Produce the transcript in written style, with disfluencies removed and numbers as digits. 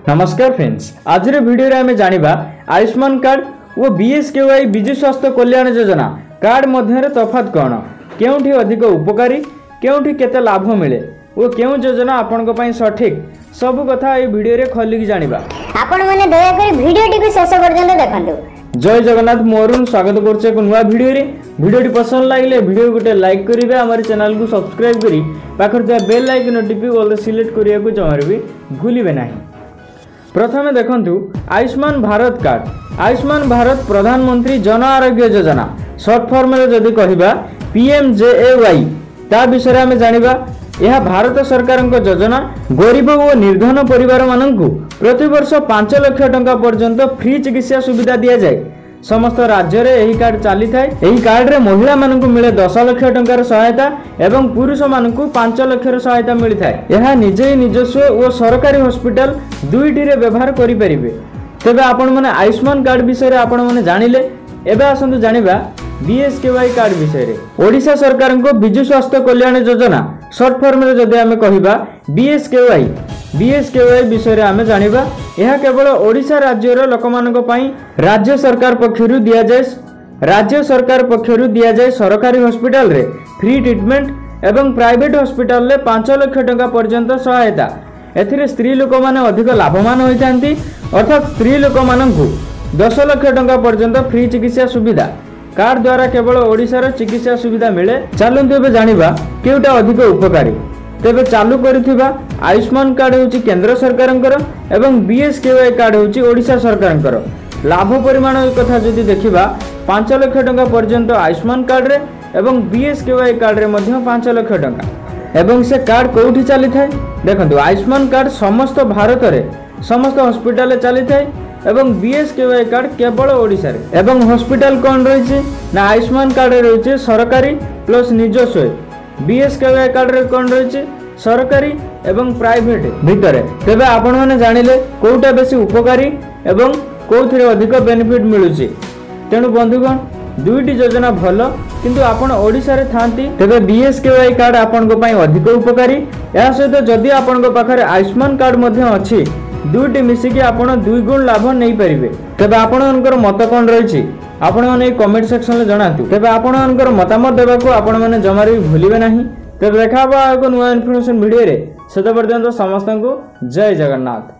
नमस्कार फ्रेंड्स, आज वीडियो रे आमे जानिबा आयुष्मान कार्ड और बीएसकेवाई विजु स्वास्थ्य कल्याण योजना कार्ड मध्य तफात कौन, केउठी अधिक उपकारी, केउठी केते लाभ मिले और केउ योजना आपनको पई सठिक सब कथा ए वीडियो रे खोलिक जानिबा। आपण माने दया करी वीडियो टी शेष पर्यंत देखंतु। जय जगन्नाथ, मोरुन स्वागत करछे को नुवा वीडियो रे। वीडियो पसंद लागले वीडियो गोटे लाइक करिवे, हमर चैनल को सब्सक्राइब करी पाखर जे bell icon notification all select करिया को जमार भी भूलिबे नाही। प्रथमे देखंतु Ayushman Bharat card. Ayushman Bharat Pradhan Mantri Jan Arogya Yojana short form रे जदि कहिबा पीएमजेएवाई ता विषय में जानिबा। यह भारत सरकार योजना गरीब और निर्धन परिवार माननकु प्रति वर्ष 5 लाख टंका पर्यंत फ्री चिकित्सा सुविधा दिया जाए। समस्त राज्य रे एही कार्ड चली थाए। एही कार्ड रे महिला माननकु मिले 10 लाख टंकार सहायता एवं पुरुष माननकु 5 लाख सहायता मिली थाए। यह निजे निजस्व और सरकारी हॉस्पिटल दुईटी रे व्यवहार करि परिबे। तबे आपण माने आयुष्मान कार्ड विषय रे आपण माने जानिले। एबे आसंतु जानिबा बीएसकेवाई कार्ड विषय रे। ओडिशा सरकार को विजु स्वास्थ्य कल्याण योजना शॉर्ट फॉर्म रे जदि आमे कहिबा बीएसकेवाई विषय रे आमे जानिबा। यह केवल ओडिशा राज्यर लोकमानक पई राज्य सरकार पक्षरु दिया जाय सरकारी हॉस्पिटल रे फ्री ट्रीटमेंट एवं प्राइवेट हॉस्पिटल रे 5 लाख टंका पर्यंत सहायता। एथिरे स्त्री लोक माने अधिक लाभवान होइतांती, अर्थात स्त्री लोक माननकु 10 लाख टंका पर्यंत फ्री चिकित्सा सुविधा कार्ड द्वारा केवल ओडिशार चिकित्सा सुविधा मिले। चलंतु एबे जानिबा केउटा अधिक उपकारी। तेबे चालू करिथिबा आयुष्मान कार्ड होची केंद्र सरकारंकर एवं बीएसकेवाई कार्ड होची ओडिशा सरकारंकर। लाभ परिमाण कथा जदि देखिबा 5 लाख टंका पर्यंत आयुष्मान कार्ड रे एवं बीएसकेवाई कार्ड रे मध्ये 5 लाख टंका। एवं से कार्ड कोउठी चली थाए देखंतु। आयुष्मान कार्ड समस्त भारत रे समस्त हॉस्पिटल रे चली थाए एवं बीएसकेवाई कार्ड केवल ओडिशा रे। एवं हॉस्पिटल कोन रहिছে ना आयुष्मान कार्ड रे रहिছে सरकारी प्लस निजस्व, बीएसकेवाई कार्ड रे कोन रहिছে सरकारी एवं प्राइवेट भितरे। तेबे आपण माने जानिले कोउटा बेसी उपकारी एवं कोउथिरे अधिक बेनिफिट मिलुची। तेनु बंधुगण दुईटी योजना भलो, किंतु आपण ओडिशा रे थांती तेबे बीएसकेवाई कार्ड आपण को पई अधिक उपकारी। या सहित जदि आपण को पाखरे आयुष्मान कार्ड मध्ये अछि, दुईटी मिसिकी आपण 2 गुण लाभ नै परिबे। तेबे आपणकर मत कोन रहिछि आपण माने कमेंट सेक्शन में जणातु। तेबे आपणकर मतामत देबा को आपण माने जमारे भी भूलिबे नाही। तेबे देखाबा एको नुवा इन्फॉर्मेशन वीडियो रे। सेत पर्यंत समस्त को जय जगन्नाथ।